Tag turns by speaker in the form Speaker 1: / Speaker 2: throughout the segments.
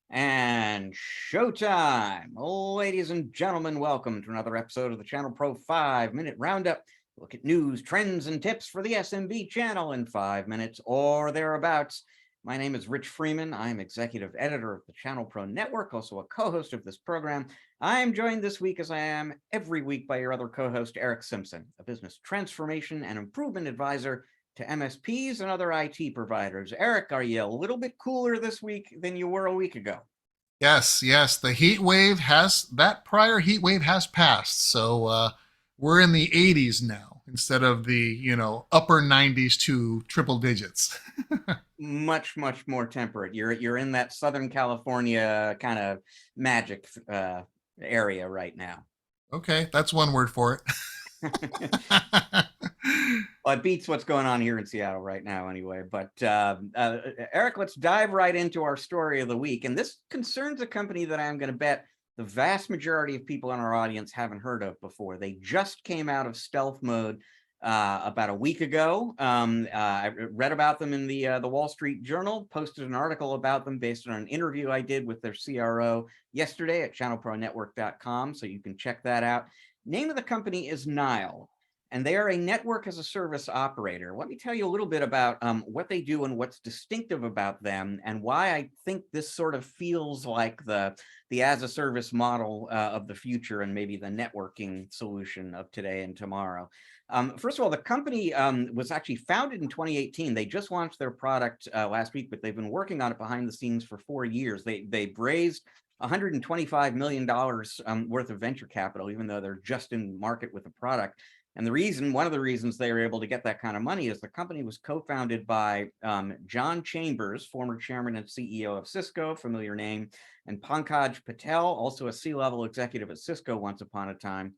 Speaker 1: And showtime. Ladies and gentlemen, welcome to another episode of the ChannelPro 5-Minute Roundup. Look at news, trends, and tips for the SMB channel in 5 minutes or thereabouts. My name is Rich Freeman. I'm executive editor of the ChannelPro Network, also a co-host of this program. I am joined this week, as I am every week, by your other co-host, Eric Simpson, a business transformation and improvement advisor to MSPs and other IT providers. Eric, are you a little bit cooler this week than you were a week ago?
Speaker 2: Yes. That prior heat wave has passed. So we're in the 80s now instead of the upper 90s to triple digits.
Speaker 1: Much more temperate. You're in that Southern California kind of magic area right now.
Speaker 2: Okay, that's one word for it.
Speaker 1: Well, it beats what's going on here in Seattle right now anyway. But Eric, let's dive right into our story of the week. And this concerns a company that I'm going to bet the vast majority of people in our audience haven't heard of before. They just came out of stealth mode about a week ago. I read about them in the Wall Street Journal, posted an article about them based on an interview I did with their CRO yesterday at channelpronetwork.com, so you can check that out. Name of the company is Nile, and they are a network as a service operator. Let me tell you a little bit about what they do and what's distinctive about them, and why I think this sort of feels like the as a service model of the future, and maybe the networking solution of today and tomorrow. First of all, the company was actually founded in 2018. They just launched their product last week, but they've been working on it behind the scenes for 4 years. They raised $125 million worth of venture capital, even though they're just in market with the product. And one of the reasons they were able to get that kind of money is the company was co-founded by John Chambers, former chairman and CEO of Cisco, familiar name, and Pankaj Patel, also a C-level executive at Cisco once upon a time.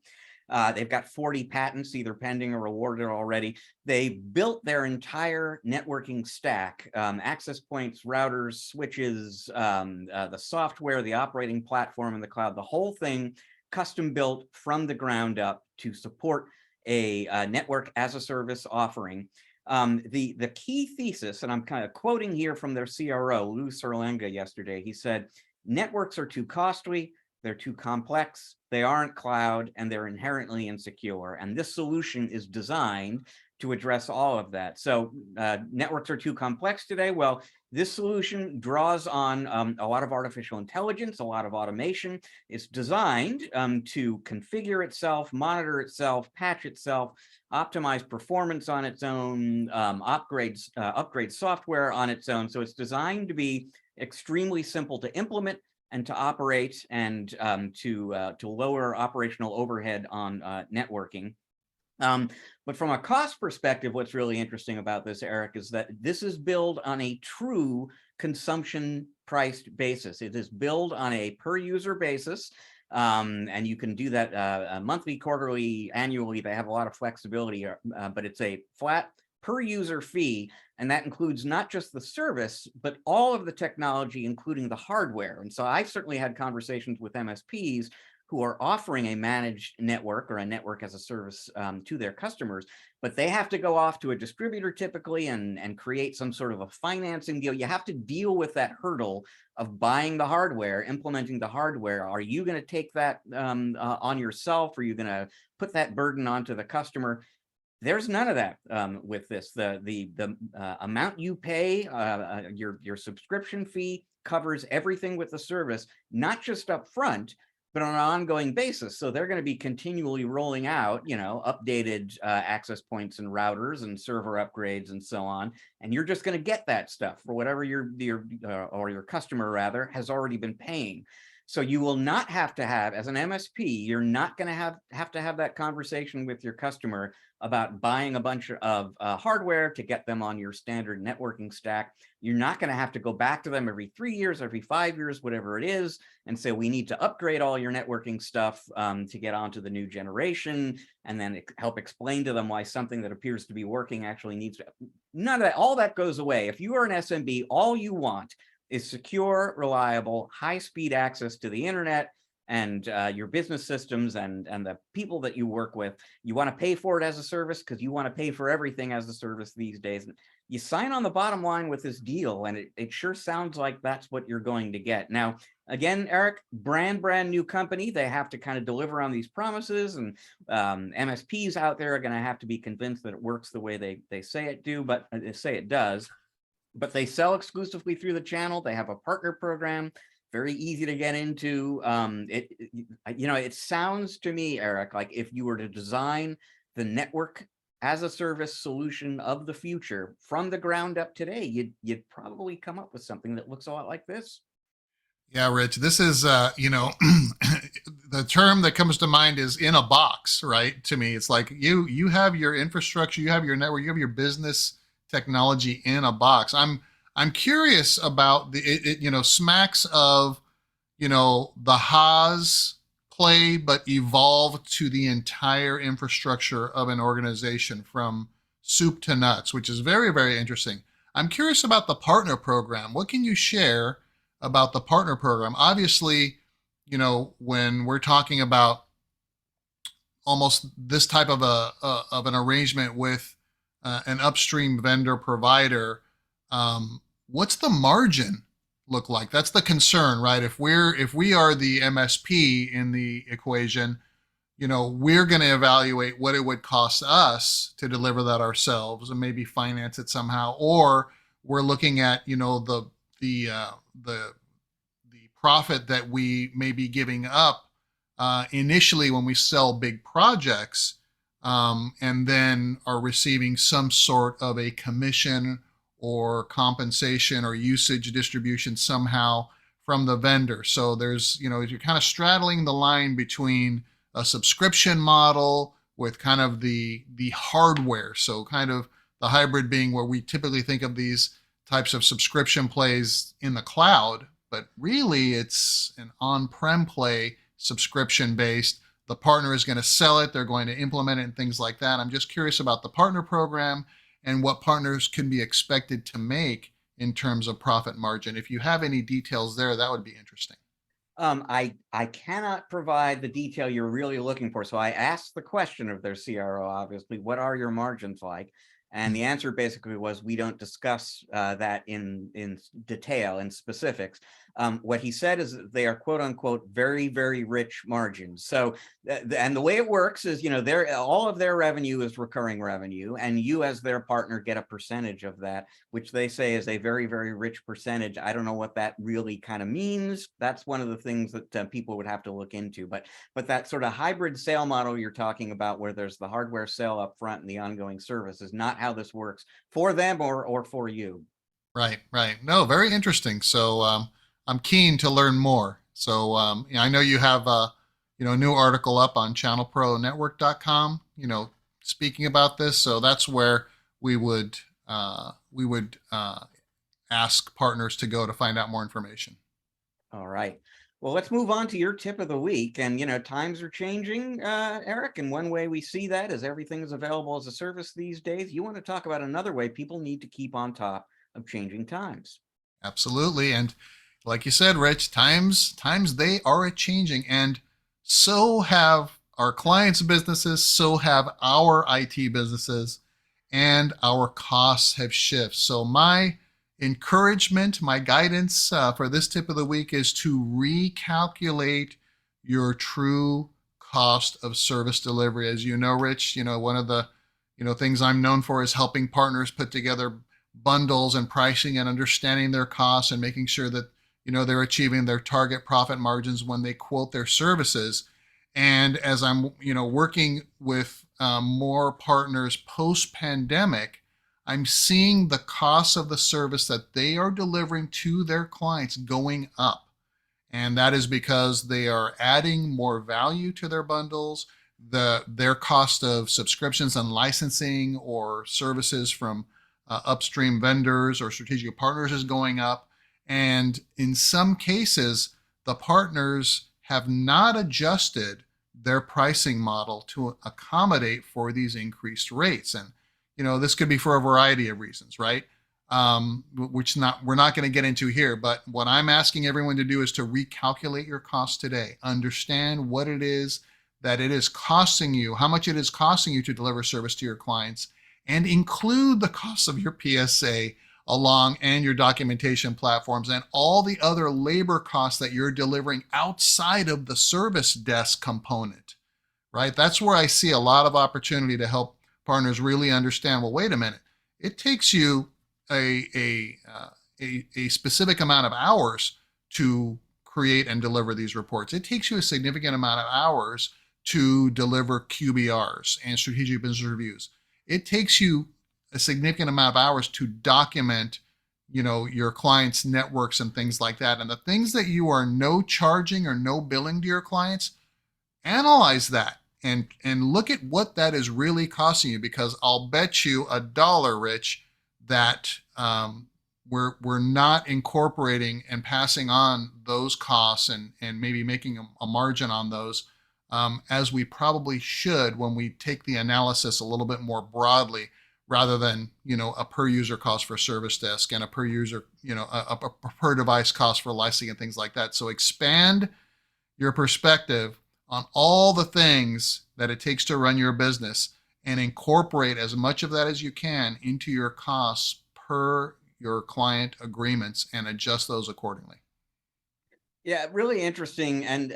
Speaker 1: They've got 40 patents, either pending or awarded already. They built their entire networking stack, access points, routers, switches, the software, the operating platform in the cloud, the whole thing custom built from the ground up to support a network as a service offering. The key thesis, and I'm kind of quoting here from their CRO, Lou Serlenga, yesterday, he said, networks are too costly, they're too complex, they aren't cloud, and they're inherently insecure. And this solution is designed to address all of that. So networks are too complex today. Well, this solution draws on a lot of artificial intelligence, a lot of automation. It's designed to configure itself, monitor itself, patch itself, optimize performance on its own, upgrade software on its own. So it's designed to be extremely simple to implement and to operate, and to lower operational overhead on networking. But from a cost perspective, what's really interesting about this, Eric, is that this is billed on a true consumption priced basis. It is billed on a per user basis. And you can do that monthly, quarterly, annually. They have a lot of flexibility, but it's a flat per user fee. And that includes not just the service, but all of the technology, including the hardware. And so I've certainly had conversations with MSPs who are offering a managed network or a network as a service to their customers, but they have to go off to a distributor typically and create some sort of a financing deal. You have to deal with that hurdle of buying the hardware, implementing the hardware. Are you going to take that on yourself? Are you going to put that burden onto the customer? There's none of that with this. The amount you pay, your subscription fee covers everything with the service, not just up front, but on an ongoing basis. So they're going to be continually rolling out, updated access points and routers and server upgrades and so on. And you're just going to get that stuff for whatever your customer rather has already been paying. So you will not have to have, as an MSP, you're not going to have to have that conversation with your customer about buying a bunch of hardware to get them on your standard networking stack. You're not going to have to go back to them every 3 years, every 5 years, whatever it is, and say, we need to upgrade all your networking stuff to get onto the new generation, and then help explain to them why something that appears to be working actually needs to. None of that, all that goes away. If you are an SMB, all you want is secure, reliable, high-speed access to the internet and your business systems and the people that you work with. You want to pay for it as a service because you want to pay for everything as a service these days. And you sign on the bottom line with this deal, and it sure sounds like that's what you're going to get. Now, again, Eric, brand new company. They have to kind of deliver on these promises, and MSPs out there are going to have to be convinced that it works the way they say it do, but they say it does. But they sell exclusively through the channel. They have a partner program, very easy to get into. It sounds to me, Eric, like if you were to design the network as a service solution of the future from the ground up today, you'd probably come up with something that looks a lot like this.
Speaker 2: Yeah, Rich, this is, the term that comes to mind is in a box, right? To me, it's like you have your infrastructure, you have your network, you have your business technology in a box. I'm curious about smacks of, the Haas play, but evolve to the entire infrastructure of an organization from soup to nuts, which is very, very interesting. I'm curious about the partner program. What can you share about the partner program? Obviously, when we're talking about almost this type of an arrangement with an upstream vendor provider, what's the margin look like? That's the concern, right? If we are the MSP in the equation, we're going to evaluate what it would cost us to deliver that ourselves and maybe finance it somehow, or we're looking at the profit that we may be giving up initially when we sell big projects, and then are receiving some sort of a commission or compensation or usage distribution somehow from the vendor. So there's, you're kind of straddling the line between a subscription model with kind of the hardware. So kind of the hybrid being where we typically think of these types of subscription plays in the cloud, but really it's an on-prem play, subscription based. The partner is going to sell it, they're going to implement it and things like that. I'm just curious about the partner program and what partners can be expected to make in terms of profit margin. If you have any details there, that would be interesting.
Speaker 1: I cannot provide the detail you're really looking for. So I asked the question of their CRO, obviously, what are your margins like? And the answer basically was, we don't discuss that in detail, in specifics. What he said is that they are quote unquote very, very rich margins. So, and the way it works is, all of their revenue is recurring revenue, and you as their partner get a percentage of that, which they say is a very, very rich percentage. I don't know what that really kind of means. That's one of the things that people would have to look into. But that sort of hybrid sale model you're talking about, where there's the hardware sale up front and the ongoing service, is not how this works for them or for you.
Speaker 2: Right, right. No, very interesting. So I'm keen to learn more. So I know you have a new article up on ChannelProNetwork.com, speaking about this. So that's where we would ask partners to go to find out more information.
Speaker 1: All right. Well, let's move on to your tip of the week. And, times are changing, Eric. And one way we see that is everything is available as a service these days. You want to talk about another way people need to keep on top of changing times.
Speaker 2: Absolutely. And like you said, Rich, times they are a changing, and so have our clients' businesses, so have our IT businesses, and our costs have shifted. So my encouragement, my guidance for this tip of the week is to recalculate your true cost of service delivery. As you know, Rich, one of the things I'm known for is helping partners put together bundles and pricing and understanding their costs and making sure that they're achieving their target profit margins when they quote their services. And as I'm working with more partners post-pandemic, I'm seeing the cost of the service that they are delivering to their clients going up. And that is because they are adding more value to their bundles. Their cost of subscriptions and licensing or services from upstream vendors or strategic partners is going up. And in some cases, the partners have not adjusted their pricing model to accommodate for these increased rates. And this could be for a variety of reasons, right? which we're not going to get into here. But what I'm asking everyone to do is to recalculate your costs today. Understand what it is that it is costing you, how much it is costing you to deliver service to your clients, and include the costs of your PSA along and your documentation platforms and all the other labor costs that you're delivering outside of the service desk component, right? That's where I see a lot of opportunity to help partners really understand, well, wait a minute, it takes you a specific amount of hours to create and deliver these reports. It takes you a significant amount of hours to deliver QBRs and strategic business reviews. It takes you a significant amount of hours to document, your clients' networks and things like that. And the things that you are no charging or no billing to your clients, analyze that and look at what that is really costing you, because I'll bet you $1, Rich, that we're not incorporating and passing on those costs and maybe making a margin on those as we probably should when we take the analysis a little bit more broadly, rather than a per user cost for service desk and a per user a per device cost for licensing and things like that. So expand your perspective on all the things that it takes to run your business and incorporate as much of that as you can into your costs per your client agreements and adjust those accordingly.
Speaker 1: Yeah, really interesting. And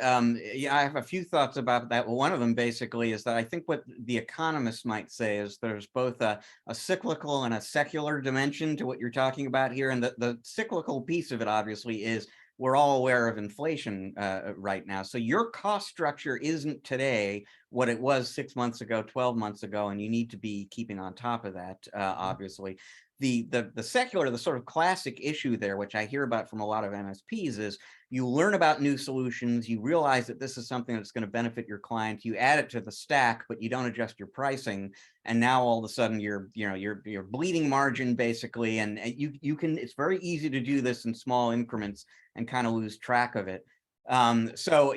Speaker 1: yeah, I have a few thoughts about that. Well, one of them basically is that I think what the economists might say is there's both a cyclical and a secular dimension to what you're talking about here. And the cyclical piece of it, obviously, is we're all aware of inflation right now. So your cost structure isn't today what it was 6 months ago, 12 months ago, and you need to be keeping on top of that, obviously. The secular, the sort of classic issue there, which I hear about from a lot of MSPs, is you learn about new solutions, you realize that this is something that's going to benefit your client, you add it to the stack, but you don't adjust your pricing, and now all of a sudden you're bleeding margin basically, and you can, it's very easy to do this in small increments and kind of lose track of it. So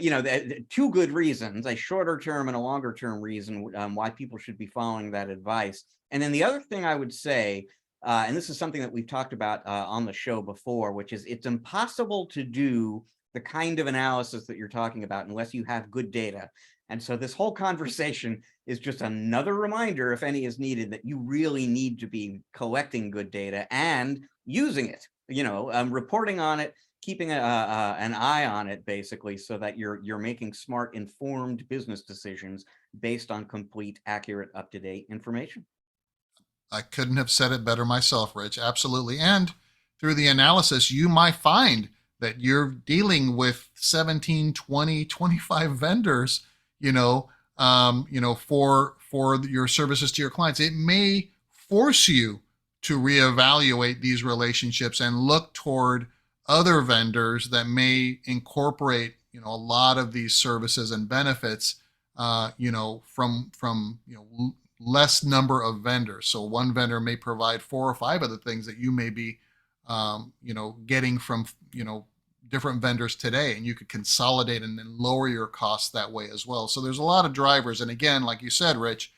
Speaker 1: two good reasons, a shorter term and a longer term reason why people should be following that advice. And then the other thing I would say, and this is something that we've talked about on the show before, which is it's impossible to do the kind of analysis that you're talking about unless you have good data. And so this whole conversation is just another reminder, if any is needed, that you really need to be collecting good data and using it, reporting on it, keeping an eye on it, basically, so that you're making smart, informed business decisions based on complete, accurate, up-to-date information.
Speaker 2: I couldn't have said it better myself, Rich. Absolutely. And through the analysis, you might find that you're dealing with 17, 20, 25 vendors, for your services to your clients. It may force you to reevaluate these relationships and look toward other vendors that may incorporate, a lot of these services and benefits, from less number of vendors. So one vendor may provide 4 or 5 of the things that you may be, getting from, different vendors today, and you could consolidate and then lower your costs that way as well. So there's a lot of drivers. And again, like you said, Rich,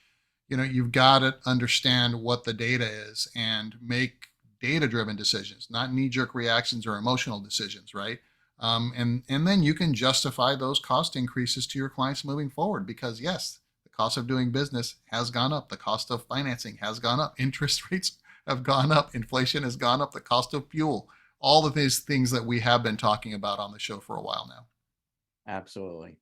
Speaker 2: you've got to understand what the data is and make data-driven decisions, not knee-jerk reactions or emotional decisions, right? And then you can justify those cost increases to your clients moving forward, because yes, the cost of doing business has gone up. The cost of financing has gone up. Interest rates have gone up. Inflation has gone up. The cost of fuel, all of these things that we have been talking about on the show for a while now.
Speaker 1: Absolutely.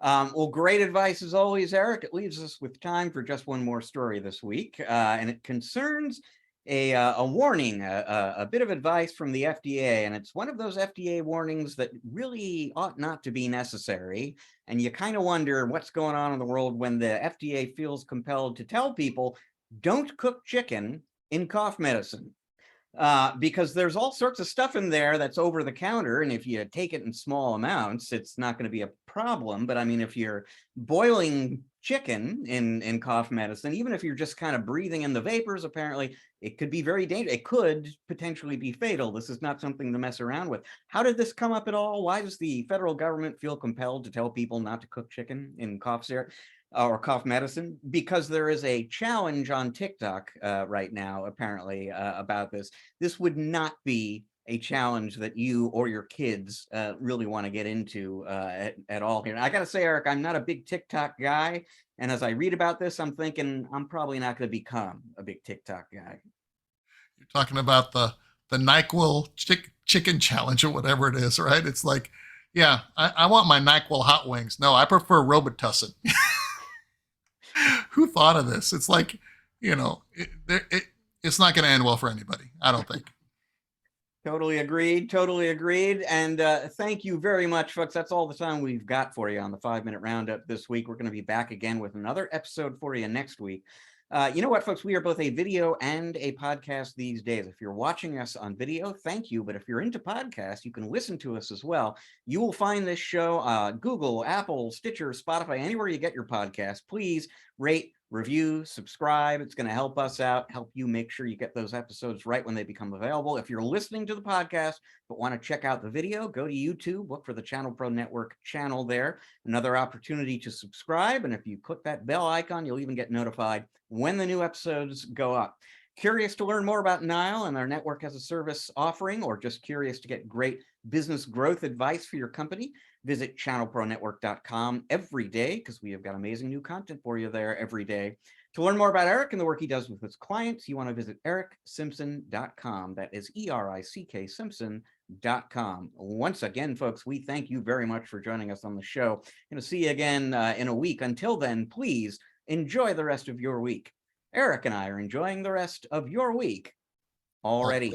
Speaker 1: Well, great advice as always, Eric. It leaves us with time for just one more story this week, and it concerns a warning, a bit of advice from the FDA, and it's one of those FDA warnings that really ought not to be necessary. And you kind of wonder what's going on in the world when the FDA feels compelled to tell people, don't cook chicken in cough medicine. Because there's all sorts of stuff in there that's over the counter, and if you take it in small amounts, it's not going to be a problem. But I mean, if you're boiling chicken in cough medicine, even if you're just kind of breathing in the vapors, apparently it could be very dangerous. It could potentially be fatal. This is not something to mess around with. How did this come up at all? Why does the federal government feel compelled to tell people not to cook chicken in cough syrup? or cough medicine, because there is a challenge on TikTok right now, apparently, about this. This would not be a challenge that you or your kids really want to get into at all here. And I got to say, Eric, I'm not a big TikTok guy. And as I read about this, I'm thinking I'm probably not going to become a big TikTok guy.
Speaker 2: You're talking about the NyQuil chicken challenge or whatever it is, right? It's like, yeah, I want my NyQuil hot wings. No, I prefer Robitussin. Who thought of this? It's like, it's not going to end well for anybody, I don't think.
Speaker 1: Totally agreed. Totally agreed. And thank you very much, folks. That's all the time we've got for you on the 5-Minute Roundup this week. We're going to be back again with another episode for you next week. You know what, folks? We are both a video and a podcast these days. If you're watching us on video, thank you. But if you're into podcasts, you can listen to us as well. You will find this show Google, Apple, Stitcher, Spotify, anywhere you get your podcast. Please rate, review, subscribe. It's going to help us out, help you make sure you get those episodes right when they become available. If you're listening to the podcast but want to check out the video, go to YouTube, look for the ChannelPro Network channel there. Another opportunity to subscribe. And if you click that bell icon, you'll even get notified when the new episodes go up. Curious to learn more about Nile and our network as a service offering, or just curious to get great business growth advice for your company? Visit channelpronetwork.com every day, because we have got amazing new content for you there every day. To learn more about Eric and the work he does with his clients, you want to visit ericsimpson.com. That is ERICK Simpson.com. Once again, folks, we thank you very much for joining us on the show. Going to see you again in a week. Until then, please enjoy the rest of your week. Eric and I are enjoying the rest of your week already.